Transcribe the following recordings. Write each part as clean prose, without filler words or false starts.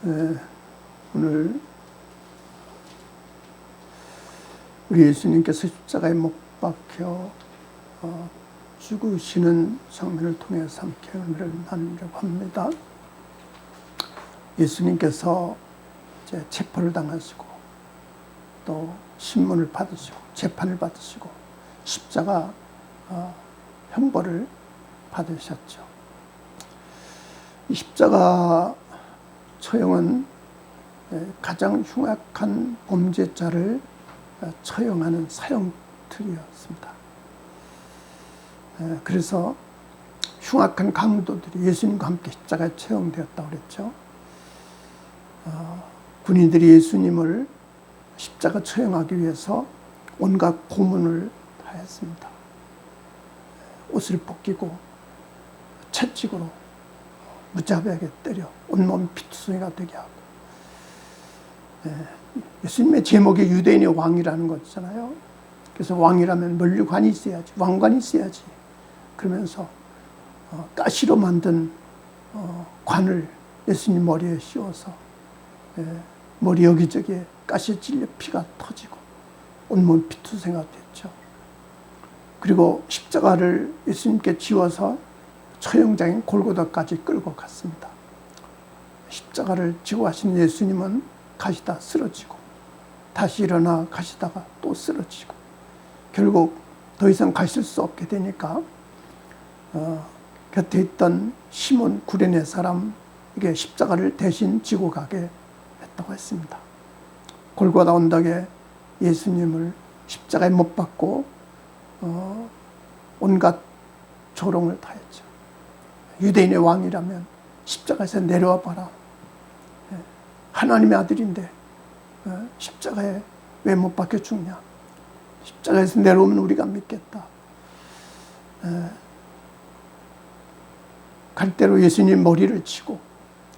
오늘 우리 예수님께서 십자가에 못 박혀 죽으시는 장면을 통해서 함께 은혜를 나누려고 합니다. 예수님께서 이제 체포를 당하시고 또 신문을 받으시고 재판을 받으시고 십자가 형벌을 받으셨죠. 이 십자가 처형은 가장 흉악한 범죄자를 처형하는 사형틀이었습니다. 그래서 흉악한 강도들이 예수님과 함께 십자가에 처형되었다고 그랬죠. 군인들이 예수님을 십자가 처형하기 위해서 온갖 고문을 하였습니다. 옷을 벗기고 채찍으로 무자비하게 때려 온몸 피투성이가 되게 하고, 예수님의 제목이 유대인의 왕이라는 거잖아요. 그래서 왕이라면 면류관이 있어야지, 왕관이 있어야지 그러면서 가시로 만든 관을 예수님 머리에 씌워서 머리 여기저기에 가시에 찔려 피가 터지고 온몸 피투성이가 됐죠. 그리고 십자가를 예수님께 지워서 처형장인 골고다까지 끌고 갔습니다. 십자가를 지고 가시는 예수님은 가시다 쓰러지고 다시 일어나 가시다가 또 쓰러지고 결국 더 이상 가실 수 없게 되니까 곁에 있던 시몬 구레네 사람에게 십자가를 대신 지고 가게 했다고 했습니다. 골고다 언덕에 예수님을 십자가에 못 박고 온갖 조롱을 당했죠. 유대인의 왕이라면 십자가에서 내려와 봐라. 하나님의 아들인데 십자가에 왜 못 박혀 죽냐. 십자가에서 내려오면 우리가 믿겠다. 갈대로 예수님 머리를 치고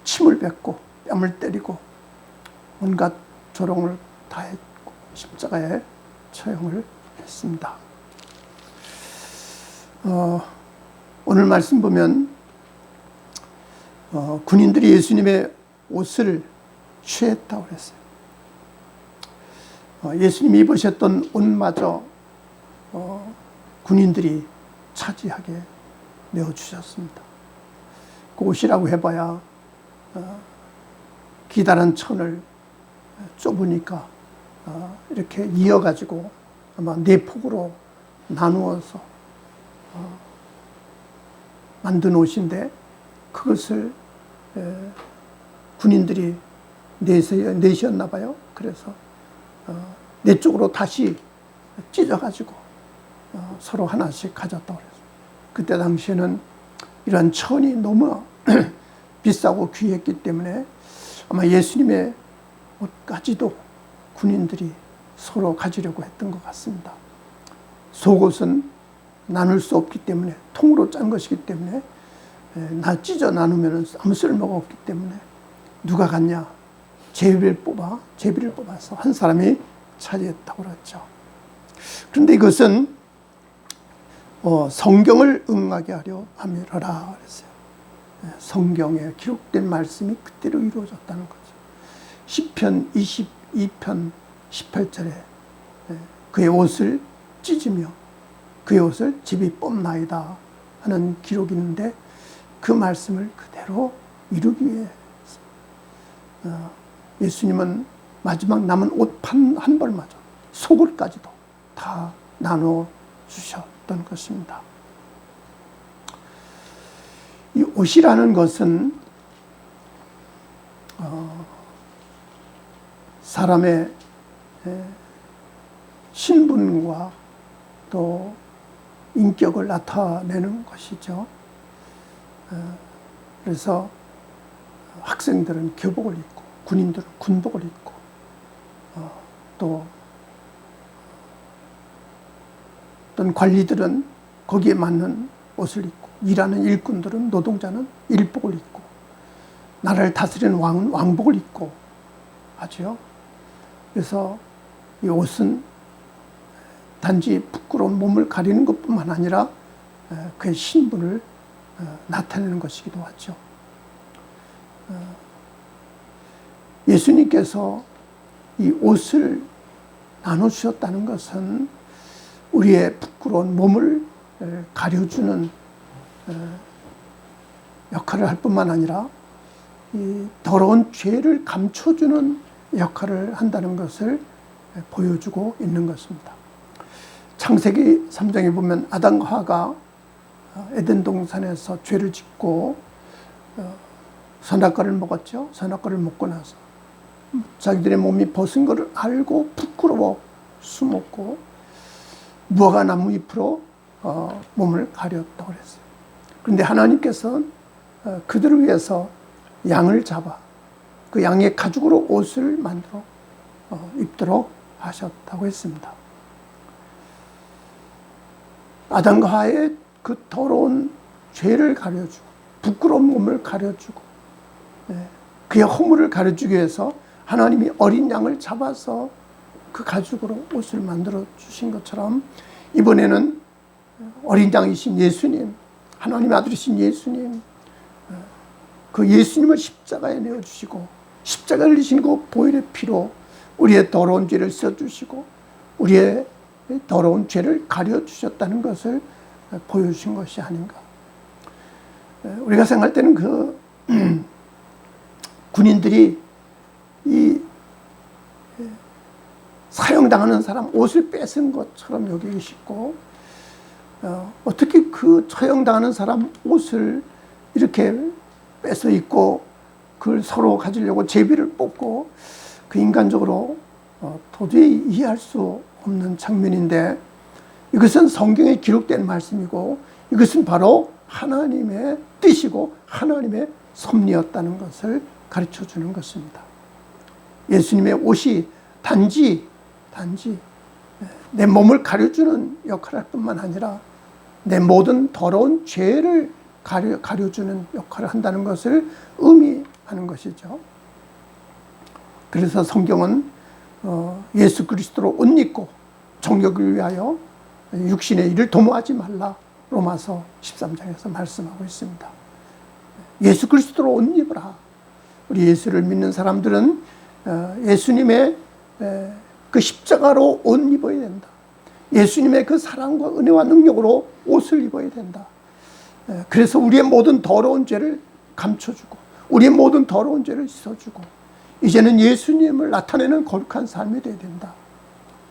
침을 뱉고 뺨을 때리고 온갖 조롱을 다했고 십자가에 처형을 했습니다. 오늘 말씀 보면 군인들이 예수님의 옷을 취했다고 그랬어요. 예수님이 입으셨던 옷마저 군인들이 차지하게 내어주셨습니다. 그 옷이라고 해봐야 기다란 천을 좁으니까 이렇게 이어가지고 아마 4폭으로 나누어서 만든 옷인데 그것을 군인들이 내셨나 봐요. 그래서 네 쪽으로 다시 찢어가지고 서로 하나씩 가졌다고 그랬어요. 그때 당시에는 이런 천이 너무 비싸고 귀했기 때문에 아마 예수님의 옷까지도 군인들이 서로 가지려고 했던 것 같습니다. 속옷은 나눌 수 없기 때문에 통으로 짠 것이기 때문에 찢어 나누면 아무 쓸모가 없기 때문에 누가 갔냐? 제비를 뽑아서 한 사람이 차지했다고 그랬죠. 그런데 이것은 성경을 응하게 하려 함이라 그랬어요. 성경에 기록된 말씀이 그대로 이루어졌다는 거죠. 시편 22편 18절에 그의 옷을 찢으며 그의 옷을 제비 뽑나이다 하는 기록이 있는데 그 말씀을 그대로 이루기 위해 예수님은 마지막 남은 옷 한 벌마저 속을까지도 다 나눠 주셨던 것입니다. 이 옷이라는 것은 사람의 신분과 또 인격을 나타내는 것이죠. 그래서 학생들은 교복을 입고 군인들은 군복을 입고 또 어떤 관리들은 거기에 맞는 옷을 입고 일하는 일꾼들은 노동자는 일복을 입고 나라를 다스리는 왕은 왕복을 입고 하죠. 그래서 이 옷은 단지 부끄러운 몸을 가리는 것뿐만 아니라 그의 신분을 나타내는 것이기도 하죠. 예수님께서 이 옷을 나눠주셨다는 것은 우리의 부끄러운 몸을 가려주는 역할을 할 뿐만 아니라 이 더러운 죄를 감춰주는 역할을 한다는 것을 보여주고 있는 것입니다. 창세기 3장에 보면 아담과 하와가 에덴 동산에서 죄를 짓고 선악과를 먹었죠. 선악과를 먹고 나서 자기들의 몸이 벗은 것을 알고 부끄러워 숨었고 무화과 나무 잎으로 몸을 가렸다고 그랬어요. 그런데 하나님께서 그들을 위해서 양을 잡아 그 양의 가죽으로 옷을 만들어 입도록 하셨다고 했습니다. 아담과 하와의 그 더러운 죄를 가려주고 부끄러운 몸을 가려주고 그의 허물을 가려주기 위해서 하나님이 어린 양을 잡아서 그 가죽으로 옷을 만들어 주신 것처럼 이번에는 어린 양이신 예수님, 하나님의 아들이신 예수님, 그 예수님을 십자가에 내어주시고 십자가를 지신 그 보혈의 피로 우리의 더러운 죄를 써주시고 우리의 더러운 죄를 가려주셨다는 것을 보여주신 것이 아닌가. 우리가 생각할 때는 그 군인들이 이 사형당하는 사람 옷을 뺏은 것처럼 여기기 쉽고 어떻게 그 처형당하는 사람 옷을 이렇게 뺏어 입고 그걸 서로 가지려고 제비를 뽑고 그 인간적으로 도저히 이해할 수 없는 장면인데 이것은 성경에 기록된 말씀이고 이것은 바로 하나님의 뜻이고 하나님의 섭리였다는 것을 가르쳐 주는 것입니다. 예수님의 옷이 단지 내 몸을 가려주는 역할을 할 뿐만 아니라 내 모든 더러운 죄를 가려주는 역할을 한다는 것을 의미하는 것이죠. 그래서 성경은 예수 그리스도로 옷 입고 정욕을 위하여 육신의 일을 도모하지 말라 로마서 13장에서 말씀하고 있습니다. 예수 그리스도로 옷 입으라. 우리 예수를 믿는 사람들은 예수님의 그 십자가로 옷 입어야 된다. 예수님의 그 사랑과 은혜와 능력으로 옷을 입어야 된다. 그래서 우리의 모든 더러운 죄를 감춰주고 우리의 모든 더러운 죄를 씻어주고 이제는 예수님을 나타내는 거룩한 삶이 되어야 된다.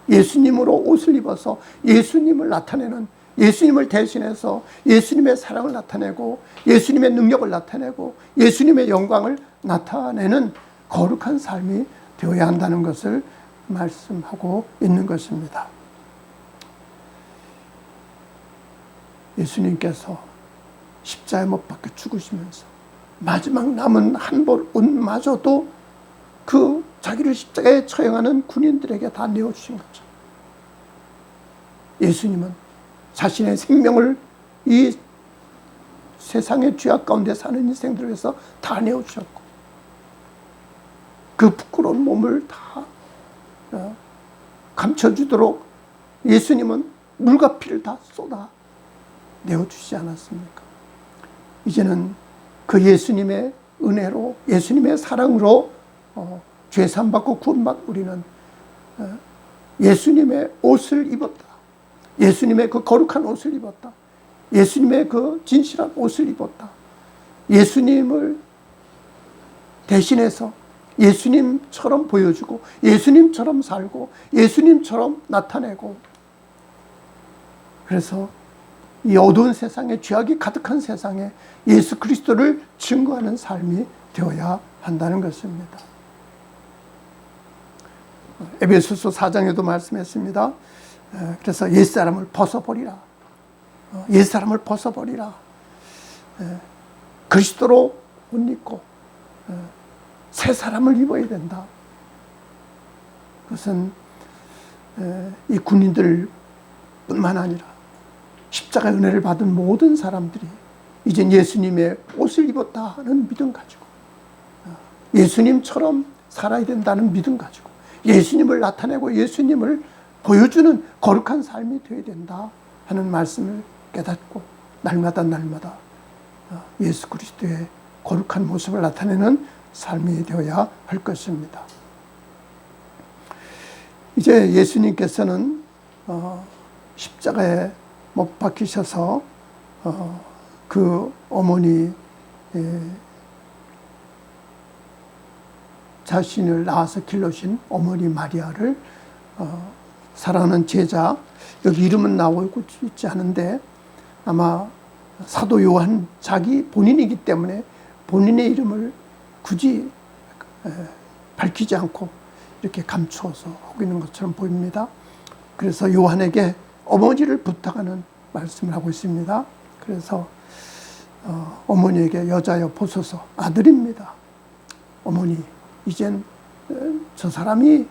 예수님으로 옷을 입어서 예수님을 나타내는, 예수님을 대신해서 예수님의 사랑을 나타내고 예수님의 능력을 나타내고 예수님의 영광을 나타내는 거룩한 삶이 되어야 한다는 것을 말씀하고 있는 것입니다. 예수님께서 십자가에 못 박혀 죽으시면서 마지막 남은 한 벌 옷마저도 그 자기를 십자가에 처형하는 군인들에게 다 내어주신 거죠. 예수님은 자신의 생명을 이 세상의 죄악 가운데 사는 인생들을 위해서 다 내어주셨고 그 부끄러운 몸을 다 감춰주도록 예수님은 물과 피를 다 쏟아 내어주시지 않았습니까? 이제는 그 예수님의 은혜로 예수님의 사랑으로 죄사함 받고 구원받고 우리는 예수님의 옷을 입었다. 예수님의 그 거룩한 옷을 입었다. 예수님의 그 진실한 옷을 입었다. 예수님을 대신해서 예수님처럼 보여주고 예수님처럼 살고 예수님처럼 나타내고 그래서 이 어두운 세상에 죄악이 가득한 세상에 예수 그리스도를 증거하는 삶이 되어야 한다는 것입니다. 에베소서 4장에도 말씀했습니다. 그래서 옛사람을 벗어버리라. 옛사람을 벗어버리라. 그리스도로 옷 입고 새 사람을 입어야 된다. 그것은 이 군인들뿐만 아니라 십자가의 은혜를 받은 모든 사람들이 이젠 예수님의 옷을 입었다 하는 믿음 가지고 예수님처럼 살아야 된다는 믿음 가지고 예수님을 나타내고 예수님을 보여주는 거룩한 삶이 되어야 된다 하는 말씀을 깨닫고 날마다 예수 그리스도의 거룩한 모습을 나타내는 삶이 되어야 할 것입니다. 이제 예수님께서는 십자가에 못 박히셔서 그 어머니 자신을 낳아서 길러신 어머니 마리아를 사랑하는 제자, 여기 이름은 나오고 있지 않은데 아마 사도 요한 자기 본인이기 때문에 본인의 이름을 굳이 밝히지 않고 이렇게 감추어서 하고 있는 것처럼 보입니다. 그래서 요한에게 어머니를 부탁하는 말씀을 하고 있습니다. 그래서 어머니에게 여자여 보소서, 아들입니다. 어머니, 이젠 저 사람이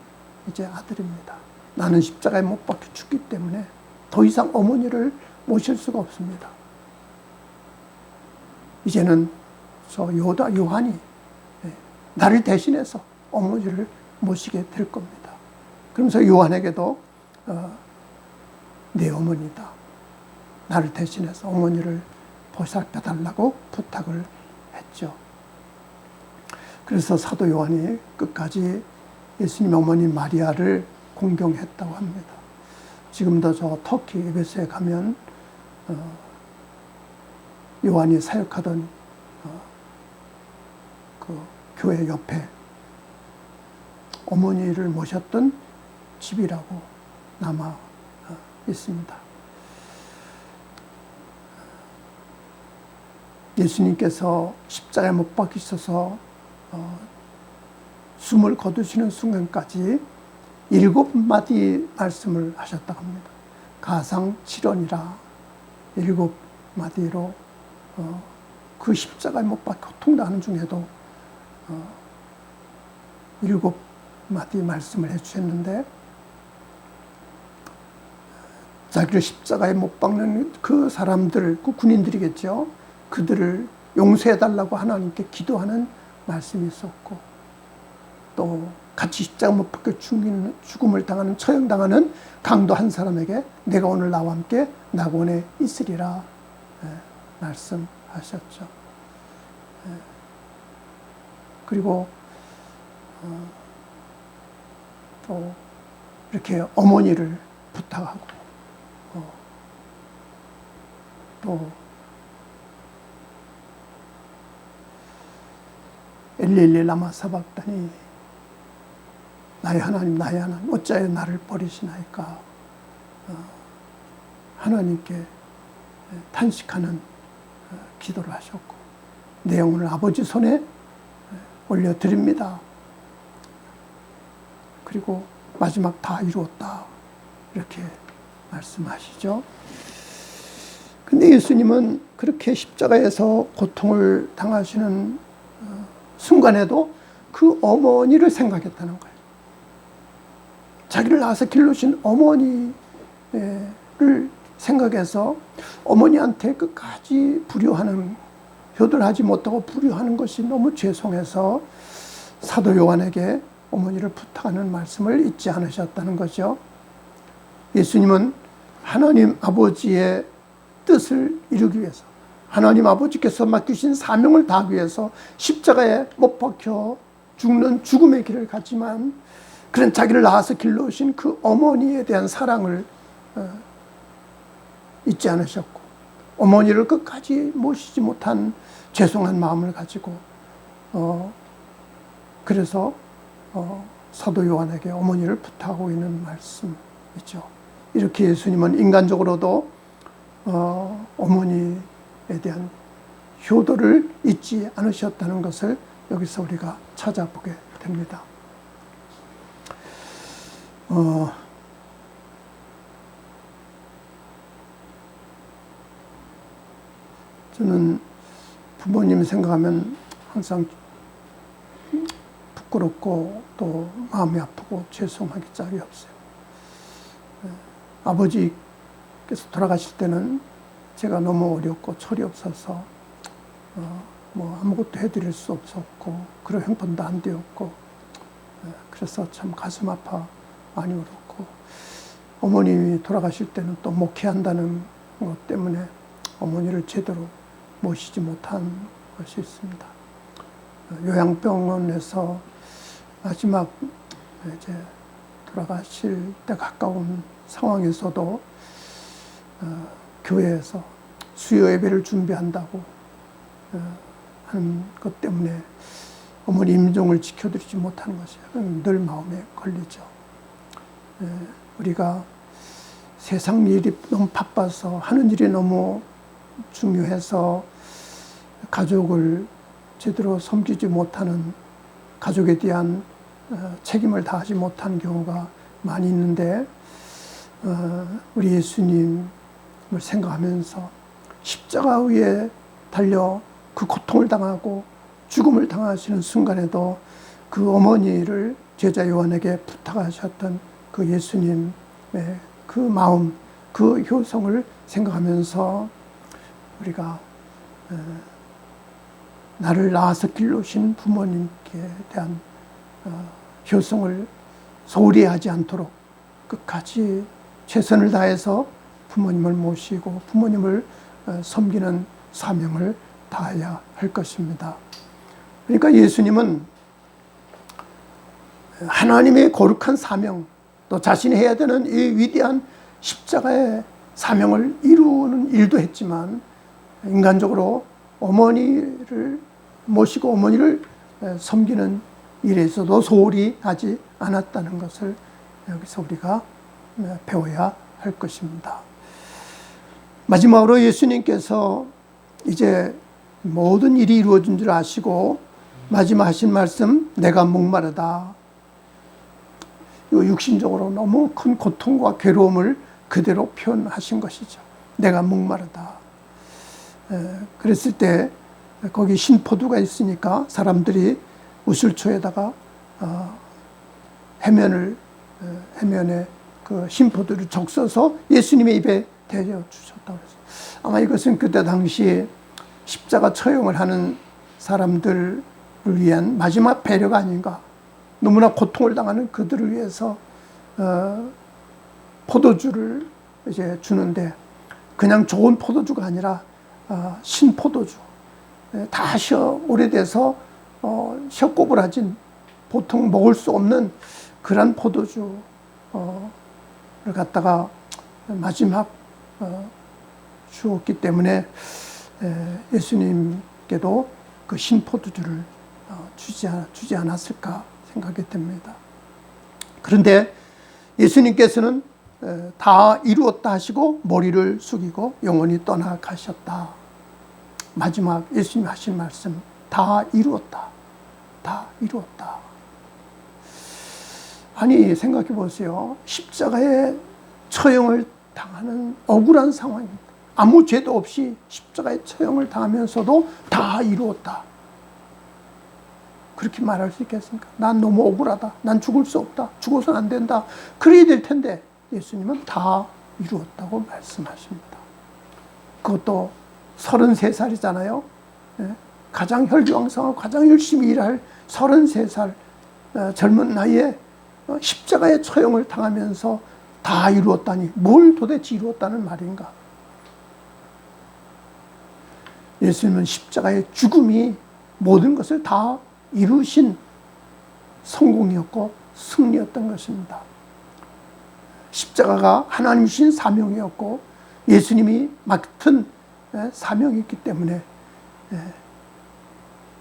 이제 아들입니다. 나는 십자가에 못 박혀 죽기 때문에 더 이상 어머니를 모실 수가 없습니다. 이제는 저 요한이 나를 대신해서 어머니를 모시게 될 겁니다. 그러면서 요한에게도 내 어머니다, 나를 대신해서 어머니를 보살펴달라고 부탁을 했죠. 그래서 사도 요한이 끝까지 예수님 어머니 마리아를 공경했다고 합니다. 지금도 저 터키 에베소에 가면 요한이 사역하던 그 교회 옆에 어머니를 모셨던 집이라고 남아 있습니다. 예수님께서 십자가에 못 박히셔서 숨을 거두시는 순간까지 7마디 말씀을 하셨다고 합니다. 가상 7원이라 7마디로 그 십자가에 못 박혀 고통당하는 중에도 7마디 말씀을 해주셨는데, 자기를 십자가에 못 박는 그 사람들, 그 군인들이겠죠. 그들을 용서해달라고 하나님께 기도하는 말씀이 있었고, 또 같이 십자가 못 박혀 죽음을 당하는, 처형당하는 강도 한 사람에게 내가 오늘 나와 함께 낙원에 있으리라 말씀하셨죠. 그리고 또 이렇게 어머니를 부탁하고 또 엘리 라마 사박다니, 나의 하나님 어찌하여 나를 버리시나이까, 하나님께 탄식하는 기도를 하셨고, 내 영혼을 아버지 손에 올려드립니다. 그리고 마지막 다 이루었다, 이렇게 말씀하시죠. 근데 예수님은 그렇게 십자가에서 고통을 당하시는 순간에도 그 어머니를 생각했다는 거예요. 자기를 낳아서 길러신 어머니를 생각해서 어머니한테 끝까지 불효하는, 효도하지 못하고 불효하는 것이 너무 죄송해서 사도 요한에게 어머니를 부탁하는 말씀을 잊지 않으셨다는 거죠. 예수님은 하나님 아버지의 뜻을 이루기 위해서, 하나님 아버지께서 맡기신 사명을 다하기 위해서 십자가에 못 박혀 죽는 죽음의 길을 갔지만, 그런 자기를 낳아서 길러오신 그 어머니에 대한 사랑을 잊지 않으셨고, 어머니를 끝까지 모시지 못한 죄송한 마음을 가지고 그래서 사도 요한에게 어머니를 부탁하고 있는 말씀이죠. 이렇게 예수님은 인간적으로도 어머니에 대한 효도를 잊지 않으셨다는 것을 여기서 우리가 찾아보게 됩니다. 저는 부모님 생각하면 항상 부끄럽고 또 마음이 아프고 죄송하기 짝이 없어요. 아버지께서 돌아가실 때는 제가 너무 어렸고 철이 없어서 뭐 아무것도 해드릴 수 없었고 그런 형편도 안 되었고, 그래서 참 가슴 아파 많이 울었고, 어머님이 돌아가실 때는 또 목회한다는 것 때문에 어머니를 제대로 모시지 못한 것이 있습니다. 요양병원에서 마지막 이제 돌아가실 때 가까운 상황에서도 교회에서 수요 예배를 준비한다고 하는 것 때문에 어머니 임종을 지켜드리지 못하는 것이 늘 마음에 걸리죠. 우리가 세상 일이 너무 바빠서 하는 일이 너무 중요해서 가족을 제대로 섬기지 못하는, 가족에 대한 책임을 다하지 못하는 경우가 많이 있는데, 우리 예수님을 생각하면서 십자가 위에 달려 그 고통을 당하고 죽음을 당하시는 순간에도 그 어머니를 제자 요한에게 부탁하셨던 그 예수님의 그 마음, 그 효성을 생각하면서 우리가 나를 낳아서 길러신 부모님께 대한 효성을 소홀히 하지 않도록 끝까지 최선을 다해서 부모님을 모시고 부모님을 섬기는 사명을 다해야 할 것입니다. 그러니까 예수님은 하나님의 거룩한 사명, 또 자신이 해야 되는 이 위대한 십자가의 사명을 이루는 일도 했지만, 인간적으로 어머니를 모시고 어머니를 섬기는 일에서도 소홀히 하지 않았다는 것을 여기서 우리가 배워야 할 것입니다. 마지막으로 예수님께서 이제 모든 일이 이루어진 줄 아시고 마지막 하신 말씀, 내가 목마르다. 육신적으로 너무 큰 고통과 괴로움을 그대로 표현하신 것이죠. 내가 목마르다. 그랬을 때 거기 신포도가 있으니까 사람들이 우슬초에다가 해면에 그 신포도를 적셔서 예수님의 입에 대려 주셨다고 했어요. 아마 이것은 그때 당시 십자가 처형을 하는 사람들을 위한 마지막 배려가 아닌가. 너무나 고통을 당하는 그들을 위해서 포도주를 이제 주는데, 그냥 좋은 포도주가 아니라 신포도주, 다 오래돼서 셔꼬부라진, 보통 먹을 수 없는 그런 포도주를 갖다가 마지막 주었기 때문에 예수님께도 그 신포도주를 주지 않았을까 생각이 됩니다. 그런데 예수님께서는 다 이루었다 하시고 머리를 숙이고 영원히 떠나가셨다. 마지막 예수님 하신 말씀, 다 이루었다. 다 이루었다. 아니, 생각해 보세요. 십자가에 처형을 당하는 억울한 상황입니다. 아무 죄도 없이 십자가에 처형을 당하면서도 다 이루었다. 그렇게 말할 수 있겠습니까? 난 너무 억울하다. 난 죽을 수 없다. 죽어서는 안 된다. 그래야 될 텐데 예수님은 다 이루었다고 말씀하십니다. 그것도 33살이잖아요. 가장 혈기왕성하고 가장 열심히 일할 33살 젊은 나이에 십자가의 처형을 당하면서 다 이루었다니, 뭘 도대체 이루었다는 말인가? 예수님은 십자가의 죽음이 모든 것을 다 이루신 성공이었고 승리였던 것입니다. 십자가가 하나님 주신 사명이었고 예수님이 맡은 사명이었기 때문에,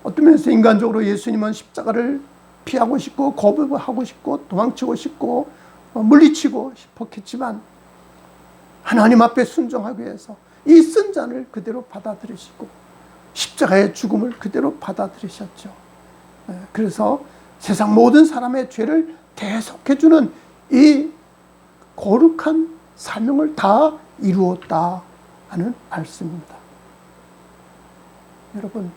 어떤 면에서 인간적으로 예수님은 십자가를 피하고 싶고 거부하고 싶고 도망치고 싶고 물리치고 싶었겠지만, 하나님 앞에 순종하기 위해서 이 쓴 잔을 그대로 받아들이시고 십자가의 죽음을 그대로 받아들이셨죠. 그래서 세상 모든 사람의 죄를 대속해주는 이 거룩한 사명을 다 이루었다 하는 말씀입니다. 여러분,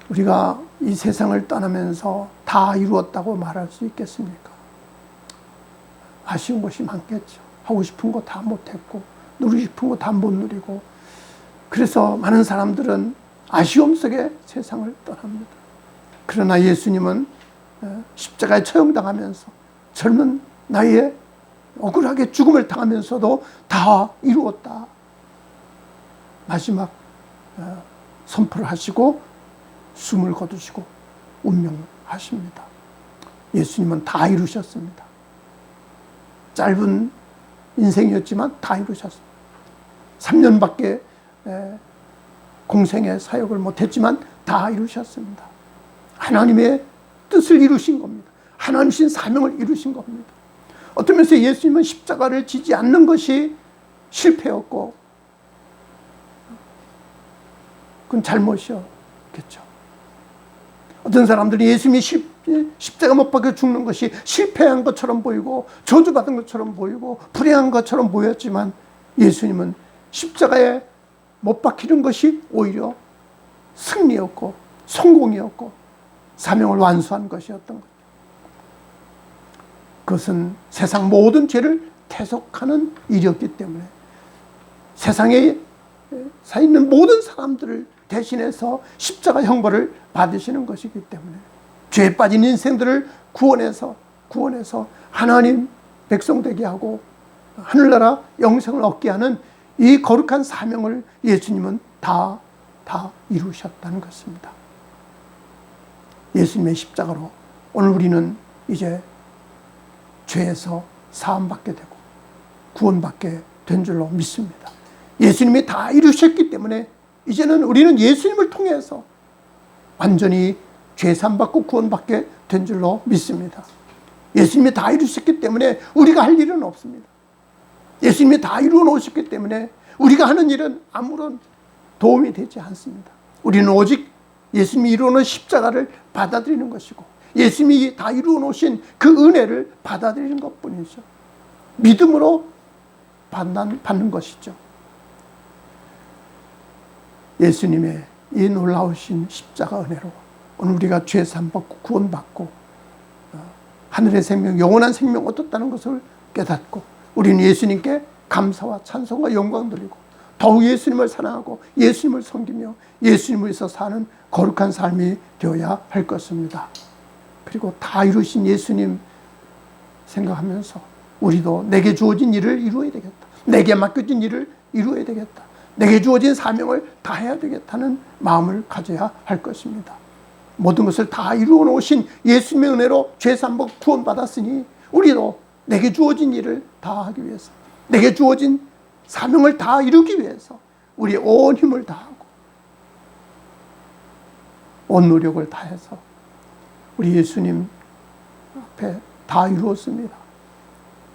우리가 이 세상을 떠나면서 다 이루었다고 말할 수 있겠습니까? 아쉬운 것이 많겠죠. 하고 싶은 거 다 못했고 누리고 싶은 거 다 못 누리고, 그래서 많은 사람들은 아쉬움 속에 세상을 떠납니다. 그러나 예수님은 십자가에 처형당하면서 젊은 나이에 억울하게 죽음을 당하면서도 다 이루었다. 마지막 선포를 하시고 숨을 거두시고 운명하십니다. 예수님은 다 이루셨습니다. 짧은 인생이었지만 다 이루셨습니다. 3년밖에 공생의 사역을 못했지만 다 이루셨습니다. 하나님의 뜻을 이루신 겁니다. 하나님 신 사명을 이루신 겁니다. 어떤 면에서 예수님은 십자가를 지지 않는 것이 실패였고 그건 잘못이었겠죠. 어떤 사람들이 예수님이 십자가 못 박혀 죽는 것이 실패한 것처럼 보이고 저주받은 것처럼 보이고 불행한 것처럼 보였지만 예수님은 십자가에 못 박히는 것이 오히려 승리였고 성공이었고 사명을 완수한 것이었던 거죠. 그것은 세상 모든 죄를 대속하는 일이었기 때문에 세상에 사 있는 모든 사람들을 대신해서 십자가 형벌을 받으시는 것이기 때문에 죄에 빠진 인생들을 구원해서 하나님 백성 되게 하고 하늘나라 영생을 얻게 하는 이 거룩한 사명을 예수님은 다 이루셨다는 것입니다. 예수님의 십자가로 오늘 우리는 이제 죄에서 사함받게 되고 구원받게 된 줄로 믿습니다. 예수님이 다 이루셨기 때문에 이제는 우리는 예수님을 통해서 완전히 죄 사함받고 구원받게 된 줄로 믿습니다. 예수님이 다 이루셨기 때문에 우리가 할 일은 없습니다. 예수님이 다 이루어 놓으셨기 때문에 우리가 하는 일은 아무런 도움이 되지 않습니다. 우리는 오직 예수님이 이루어 놓은 십자가를 받아들이는 것이고 예수님이 다 이루어 놓으신 그 은혜를 받아들이는 것뿐이죠. 믿음으로 받는 것이죠. 예수님의 이 놀라우신 십자가 은혜로 오늘 우리가 죄 사함받고 구원받고 하늘의 생명, 영원한 생명 얻었다는 것을 깨닫고 우리는 예수님께 감사와 찬송과 영광 드리고 더욱 예수님을 사랑하고 예수님을 섬기며 예수님을 위해서 사는 거룩한 삶이 되어야 할 것입니다. 그리고 다 이루신 예수님 생각하면서 우리도 내게 주어진 일을 이루어야 되겠다. 내게 맡겨진 일을 이루어야 되겠다. 내게 주어진 사명을 다해야 되겠다는 마음을 가져야 할 것입니다. 모든 것을 다 이루어 놓으신 예수님의 은혜로 죄사함받고 구원받았으니 우리도 내게 주어진 일을 다 하기 위해서 내게 주어진 사명을 다 이루기 위해서 우리의 온 힘을 다하고 온 노력을 다해서 우리 예수님 앞에 다 이루었습니다.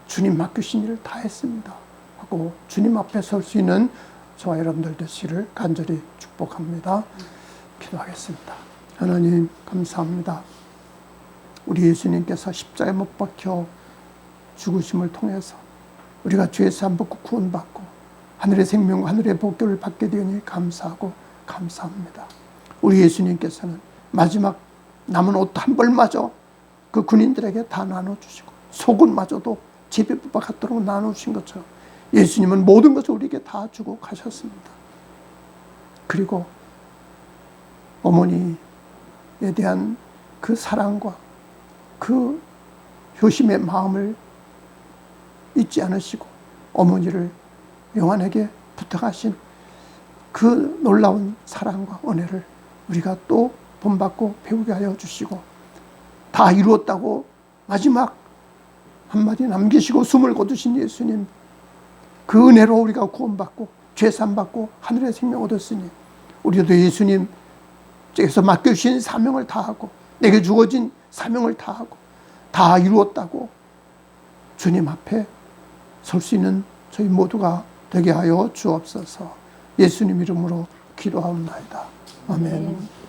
주님 맡기신 일을 다 했습니다 하고 주님 앞에 설 수 있는 저와 여러분들 되시기를 간절히 축복합니다. 기도하겠습니다. 하나님 감사합니다. 우리 예수님께서 십자가에 못 박혀 죽으심을 통해서 우리가 죄 사함받고 구원받고 하늘의 생명과 하늘의 복교를 받게 되니 감사하고 감사합니다. 우리 예수님께서는 마지막 남은 옷 한 벌마저 그 군인들에게 다 나눠주시고 속옷마저도 제비뽑아 갖도록 나눠주신 것처럼 예수님은 모든 것을 우리에게 다 주고 가셨습니다. 그리고 어머니에 대한 그 사랑과 그 효심의 마음을 잊지 않으시고 어머니를 영환에게 부탁하신 그 놀라운 사랑과 은혜를 우리가 또 본받고 배우게 하여 주시고 다 이루었다고 마지막 한마디 남기시고 숨을 거두신 예수님 그 은혜로 우리가 구원받고 죄사함받고 하늘의 생명 얻었으니 우리도 예수님께서 맡겨주신 사명을 다하고 내게 주어진 사명을 다하고 다 이루었다고 주님 앞에 설 수 있는 저희 모두가 되게 하여 주옵소서. 예수님 이름으로 기도하옵나이다. 아멘.